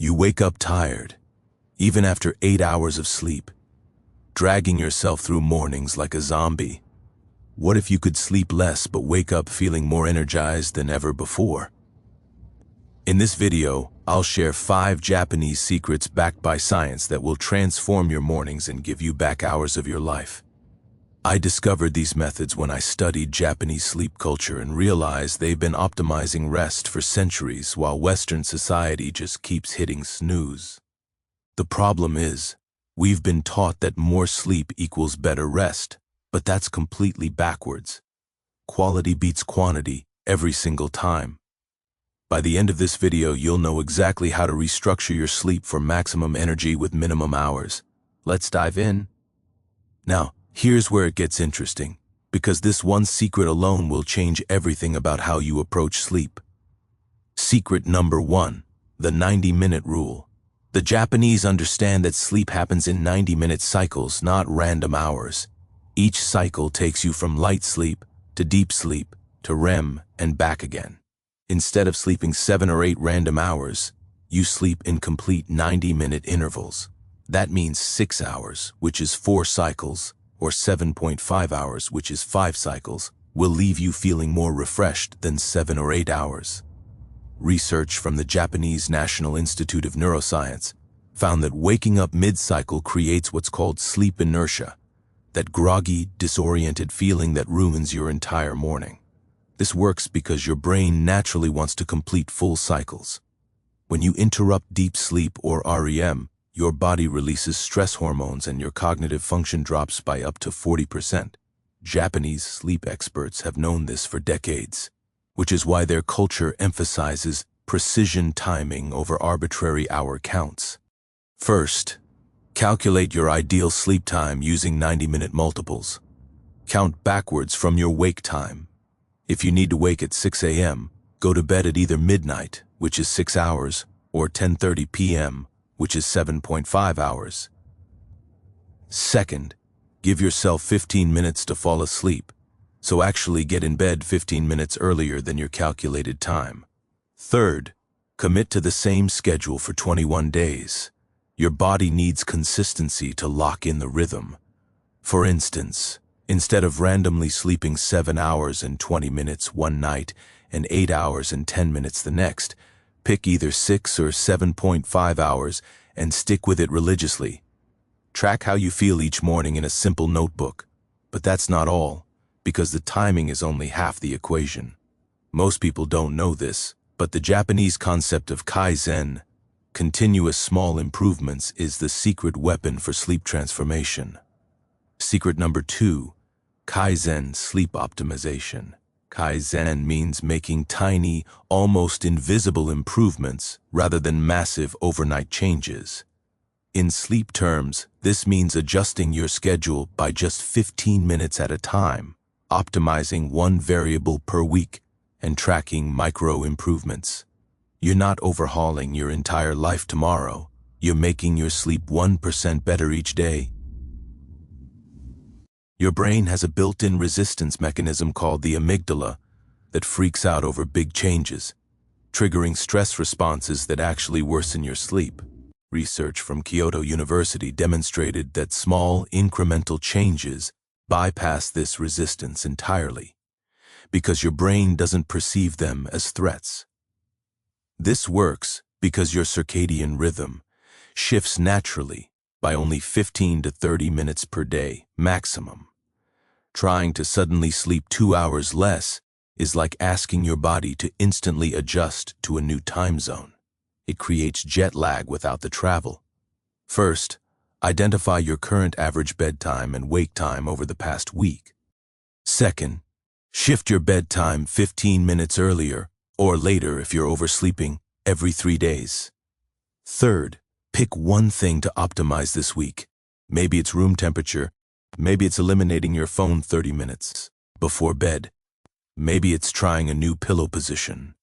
You wake up tired, even after 8 hours of sleep, dragging yourself through mornings like a zombie. What if you could sleep less but wake up feeling more energized than ever before? In this video, I'll share 5 Japanese secrets backed by science that will transform your mornings and give you back hours of your life. I discovered these methods when I studied Japanese sleep culture and realized they've been optimizing rest for centuries while Western society just keeps hitting snooze. The problem is, we've been taught that more sleep equals better rest, but that's completely backwards. Quality beats quantity every single time. By the end of this video, you'll know exactly how to restructure your sleep for maximum energy with minimum hours. Let's dive in. Now, here's where it gets interesting, because this one secret alone will change everything about how you approach sleep. Secret number 1, the 90-minute rule. The Japanese understand that sleep happens in 90-minute cycles, not random hours. Each cycle takes you from light sleep to deep sleep to REM and back again. Instead of sleeping 7 or 8 random hours, you sleep in complete 90-minute intervals. That means 6 hours, which is 4 cycles, or 7.5 hours, which is 5 cycles, will leave you feeling more refreshed than 7 or 8 hours. Research from the Japanese National Institute of Neuroscience found that waking up mid-cycle creates what's called sleep inertia, that groggy, disoriented feeling that ruins your entire morning. This works because your brain naturally wants to complete full cycles. When you interrupt deep sleep or REM, your body releases stress hormones and your cognitive function drops by up to 40%. Japanese sleep experts have known this for decades, which is why their culture emphasizes precision timing over arbitrary hour counts. First, calculate your ideal sleep time using 90-minute multiples. Count backwards from your wake time. If you need to wake at 6 a.m., go to bed at either midnight, which is 6 hours, or 10:30 p.m., which is 7.5 hours. Second, give yourself 15 minutes to fall asleep, so actually get in bed 15 minutes earlier than your calculated time. Third, commit to the same schedule for 21 days. Your body needs consistency to lock in the rhythm. For instance, instead of randomly sleeping 7 hours and 20 minutes one night and 8 hours and 10 minutes the next, pick either 6 or 7.5 hours and stick with it religiously. Track how you feel each morning in a simple notebook. But that's not all, because the timing is only half the equation. Most people don't know this, but the Japanese concept of kaizen, continuous small improvements, is the secret weapon for sleep transformation. Secret number 2, Kaizen sleep optimization. Kaizen means making tiny, almost invisible improvements rather than massive overnight changes. In sleep terms, this means adjusting your schedule by just 15 minutes at a time, optimizing one variable per week, and tracking micro improvements. You're not overhauling your entire life tomorrow. You're making your sleep 1% better each day. Your brain has a built-in resistance mechanism called the amygdala that freaks out over big changes, triggering stress responses that actually worsen your sleep. Research from Kyoto University demonstrated that small, incremental changes bypass this resistance entirely, because your brain doesn't perceive them as threats. This works because your circadian rhythm shifts naturally by only 15 to 30 minutes per day, maximum. Trying to suddenly sleep 2 hours less is like asking your body to instantly adjust to a new time zone. It creates jet lag without the travel. First, identify your current average bedtime and wake time over the past week. Second, shift your bedtime 15 minutes earlier or later if you're oversleeping every 3 days. Third, pick one thing to optimize this week. Maybe it's room temperature. Maybe it's eliminating your phone 30 minutes before bed. Maybe it's trying a new pillow position.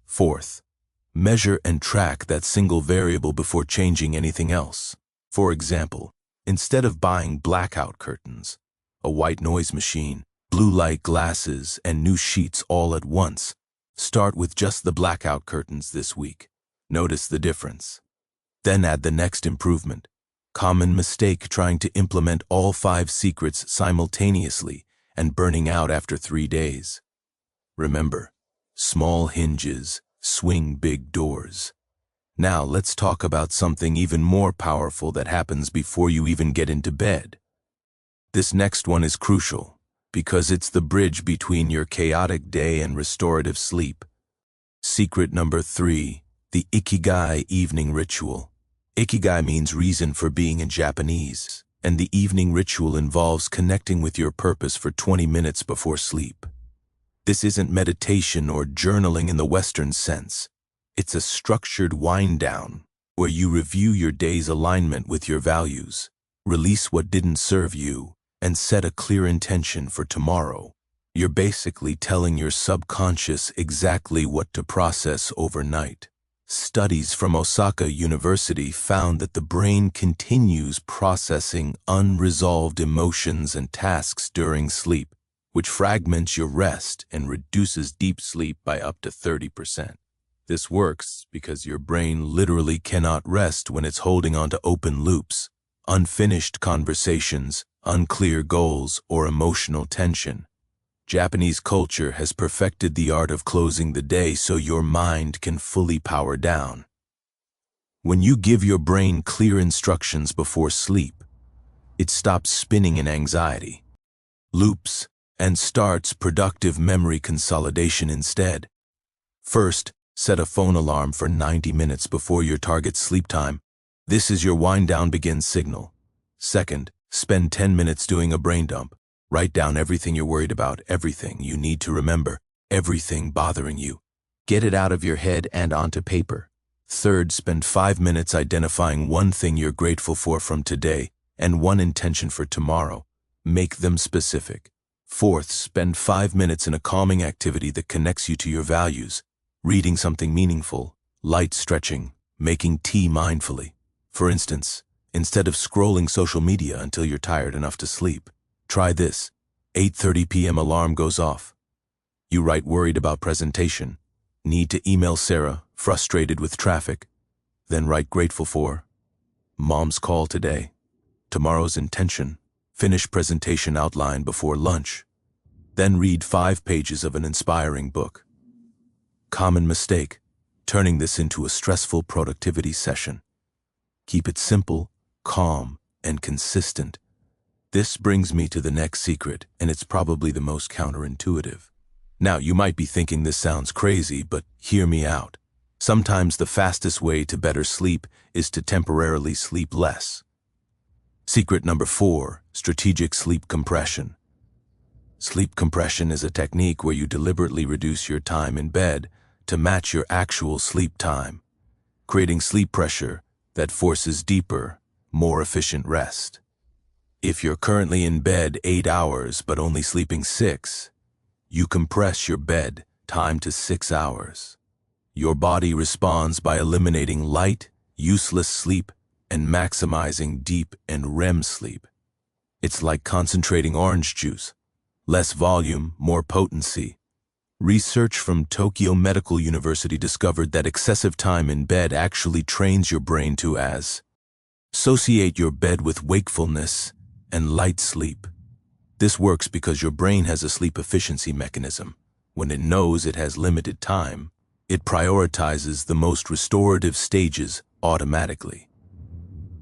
Fourth, measure and track that single variable before changing anything else. For example, instead of buying blackout curtains, a white noise machine, blue light glasses, and new sheets all at once, start with just the blackout curtains this week. Notice the difference. Then add the next improvement. Common mistake: trying to implement all 5 secrets simultaneously and burning out after 3 days. Remember, small hinges swing big doors. Now let's talk about something even more powerful that happens before you even get into bed. This next one is crucial because it's the bridge between your chaotic day and restorative sleep. Secret number 3, the Ikigai evening ritual. Ikigai means reason for being in Japanese, and the evening ritual involves connecting with your purpose for 20 minutes before sleep. This isn't meditation or journaling in the Western sense. It's a structured wind-down where you review your day's alignment with your values, release what didn't serve you, and set a clear intention for tomorrow. You're basically telling your subconscious exactly what to process overnight. Studies from Osaka University found that the brain continues processing unresolved emotions and tasks during sleep, which fragments your rest and reduces deep sleep by up to 30%. This works because your brain literally cannot rest when it's holding onto open loops, unfinished conversations, unclear goals, or emotional tension. Japanese culture has perfected the art of closing the day so your mind can fully power down. When you give your brain clear instructions before sleep, it stops spinning in anxiety, loops, and starts productive memory consolidation instead. First, set a phone alarm for 90 minutes before your target sleep time. This is your wind-down begin signal. Second, spend 10 minutes doing a brain dump. Write down everything you're worried about, everything you need to remember, everything bothering you. Get it out of your head and onto paper. Third, spend 5 minutes identifying one thing you're grateful for from today and one intention for tomorrow. Make them specific. Fourth, spend 5 minutes in a calming activity that connects you to your values. Reading something meaningful, light stretching, making tea mindfully. For instance, instead of scrolling social media until you're tired enough to sleep, try this. 8:30 p.m. alarm goes off. You write worried about presentation, need to email Sarah, frustrated with traffic. Then write grateful for mom's call today, tomorrow's intention, finish presentation outline before lunch. Then read 5 pages of an inspiring book. Common mistake: turning this into a stressful productivity session. Keep it simple, calm, and consistent. This brings me to the next secret, and it's probably the most counterintuitive. Now, you might be thinking this sounds crazy, but hear me out. Sometimes the fastest way to better sleep is to temporarily sleep less. Secret number 4, strategic sleep compression. Sleep compression is a technique where you deliberately reduce your time in bed to match your actual sleep time, creating sleep pressure that forces deeper, more efficient rest. If you're currently in bed 8 hours but only sleeping 6, you compress your bed time to 6 hours. Your body responds by eliminating light, useless sleep and maximizing deep and REM sleep. It's like concentrating orange juice. Less volume, more potency. Research from Tokyo Medical University discovered that excessive time in bed actually trains your brain to associate your bed with wakefulness and light sleep. This works because your brain has a sleep efficiency mechanism. When it knows it has limited time, it prioritizes the most restorative stages automatically.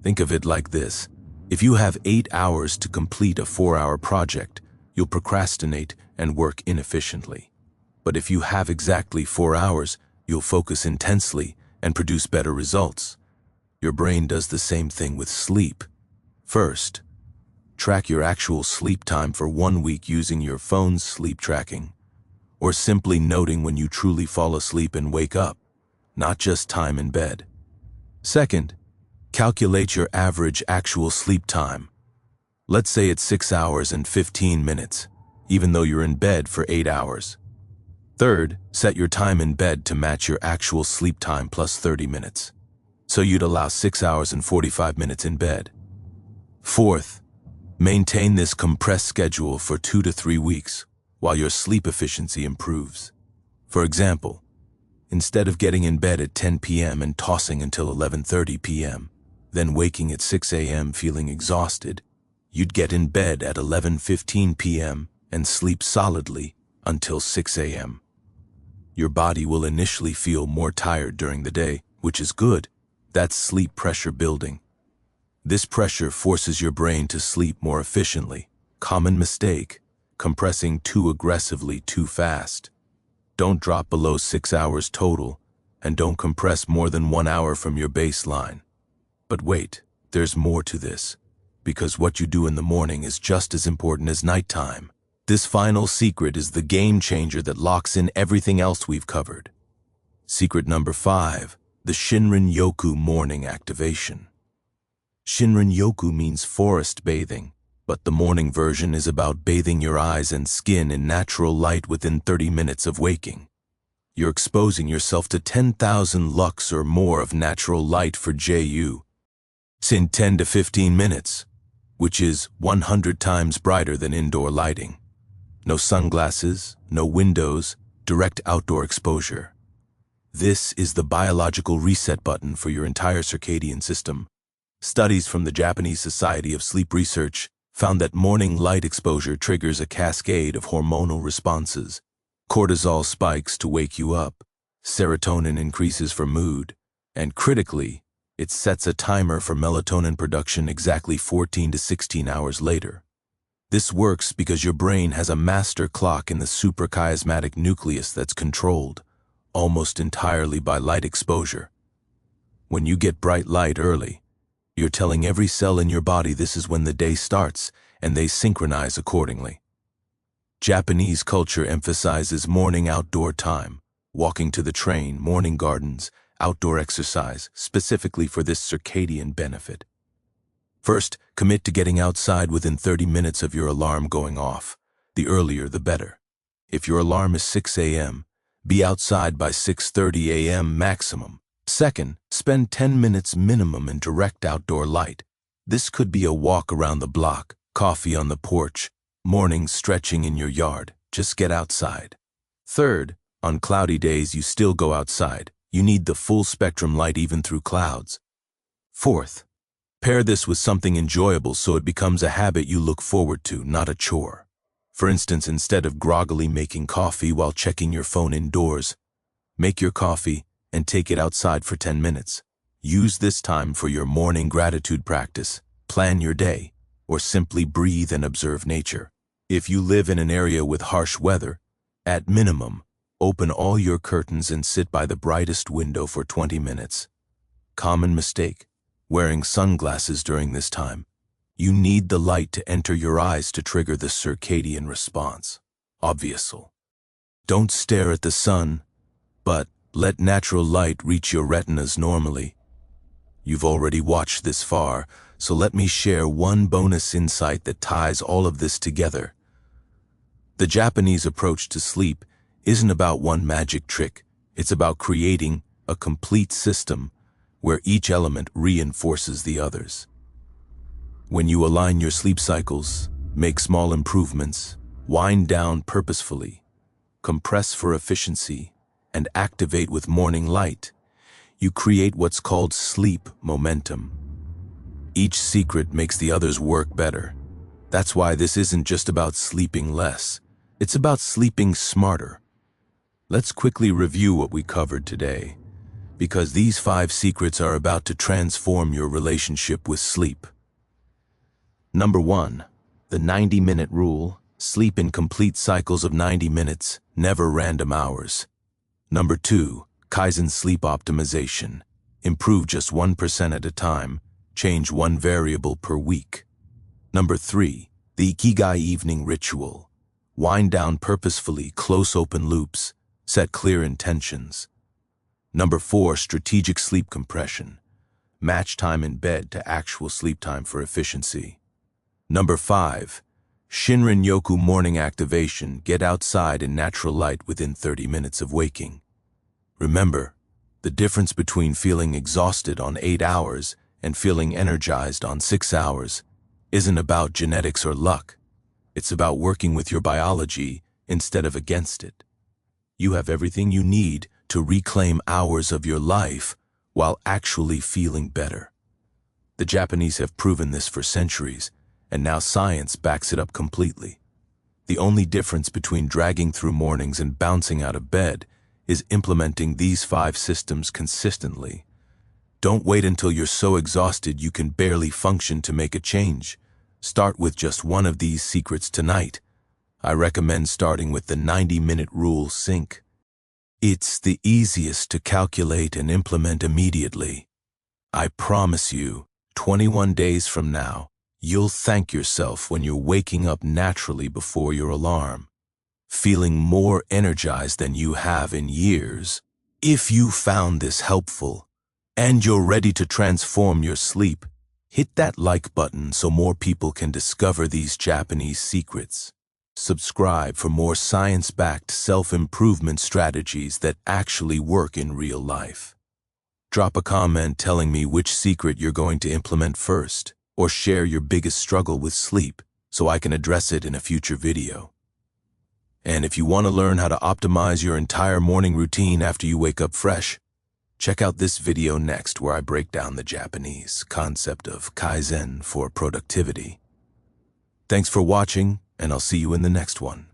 Think of it like this. If you have 8 hours to complete a 4-hour project, you'll procrastinate and work inefficiently. But if you have exactly 4 hours, you'll focus intensely and produce better results. Your brain does the same thing with sleep. First, track your actual sleep time for 1 week using your phone's sleep tracking, or simply noting when you truly fall asleep and wake up, not just time in bed. Second, calculate your average actual sleep time. Let's say it's 6 hours and 15 minutes, even though you're in bed for 8 hours. Third, set your time in bed to match your actual sleep time plus 30 minutes. So you'd allow 6 hours and 45 minutes in bed. Fourth, maintain this compressed schedule for 2 to 3 weeks while your sleep efficiency improves. For example, Instead of getting in bed at 10 p.m. and tossing until 11:30 p.m., then waking at 6 a.m. feeling exhausted, you'd get in bed at 11:15 p.m. and sleep solidly until 6 a.m. Your body will initially feel more tired during the day, which is good. That's sleep pressure building. This pressure forces your brain to sleep more efficiently. Common mistake: compressing too aggressively too fast. Don't drop below 6 hours total, and don't compress more than 1 hour from your baseline. But wait, there's more to this, because what you do in the morning is just as important as nighttime. This final secret is the game changer that locks in everything else we've covered. Secret number 5, the Shinrin-yoku morning activation. Shinrin-yoku means forest bathing, but the morning version is about bathing your eyes and skin in natural light within 30 minutes of waking. You're exposing yourself to 10,000 lux or more of natural light for JU in 10 to 15 minutes, which is 100 times brighter than indoor lighting. No sunglasses, no windows, direct outdoor exposure. This is the biological reset button for your entire circadian system. Studies from the Japanese Society of Sleep Research found that morning light exposure triggers a cascade of hormonal responses. Cortisol spikes to wake you up, serotonin increases for mood, and critically, it sets a timer for melatonin production exactly 14 to 16 hours later. This works because your brain has a master clock in the suprachiasmatic nucleus that's controlled almost entirely by light exposure. When you get bright light early, you're telling every cell in your body this is when the day starts, and they synchronize accordingly. Japanese culture emphasizes morning outdoor time, walking to the train, morning gardens, outdoor exercise, specifically for this circadian benefit. First, commit to getting outside within 30 minutes of your alarm going off. The earlier, the better. If your alarm is 6 a.m., be outside by 6:30 a.m. maximum. Second, spend 10 minutes minimum in direct outdoor light. This could be a walk around the block, coffee on the porch, morning stretching in your yard. Just get outside. Third, on cloudy days you still go outside. You need the full spectrum light even through clouds. Fourth, pair this with something enjoyable so it becomes a habit you look forward to, not a chore. For instance, instead of groggily making coffee while checking your phone indoors, make your coffee and take it outside for 10 minutes. Use this time for your morning gratitude practice, plan your day, or simply breathe and observe nature. If you live in an area with harsh weather, at minimum, open all your curtains and sit by the brightest window for 20 minutes. Common mistake: wearing sunglasses during this time. You need the light to enter your eyes to trigger the circadian response. Obviously. Don't stare at the sun, but let natural light reach your retinas normally. You've already watched this far, so let me share one bonus insight that ties all of this together. The Japanese approach to sleep isn't about one magic trick. It's about creating a complete system where each element reinforces the others. When you align your sleep cycles, make small improvements, wind down purposefully, compress for efficiency, and activate with morning light, you create what's called sleep momentum. Each secret makes the others work better. That's why this isn't just about sleeping less. It's about sleeping smarter. Let's quickly review what we covered today, because these 5 secrets are about to transform your relationship with sleep. Number 1, the 90-minute rule. Sleep in complete cycles of 90 minutes, never random hours. Number 2, Kaizen sleep optimization. Improve just 1% at a time. Change one variable per week. Number 3, the Ikigai evening ritual. Wind down purposefully, close open loops. Set clear intentions. Number 4, strategic sleep compression. Match time in bed to actual sleep time for efficiency. Number 5, Shinrin-yoku morning activation. Get outside in natural light within 30 minutes of waking. Remember, the difference between feeling exhausted on 8 hours and feeling energized on 6 hours isn't about genetics or luck. It's about working with your biology instead of against it. You have everything you need to reclaim hours of your life while actually feeling better. The Japanese have proven this for centuries, and now science backs it up completely. The only difference between dragging through mornings and bouncing out of bed is implementing these 5 systems consistently. Don't wait until you're so exhausted you can barely function to make a change. Start with just one of these secrets tonight. I recommend starting with the 90-minute rule sync. It's the easiest to calculate and implement immediately. I promise you, 21 days from now, you'll thank yourself when you're waking up naturally before your alarm, feeling more energized than you have in years. If you found this helpful, and you're ready to transform your sleep, hit that like button so more people can discover these Japanese secrets. Subscribe for more science-backed self-improvement strategies that actually work in real life. Drop a comment telling me which secret you're going to implement first, or share your biggest struggle with sleep so I can address it in a future video. And if you want to learn how to optimize your entire morning routine after you wake up fresh, check out this video next where I break down the Japanese concept of Kaizen for productivity. Thanks for watching, and I'll see you in the next one.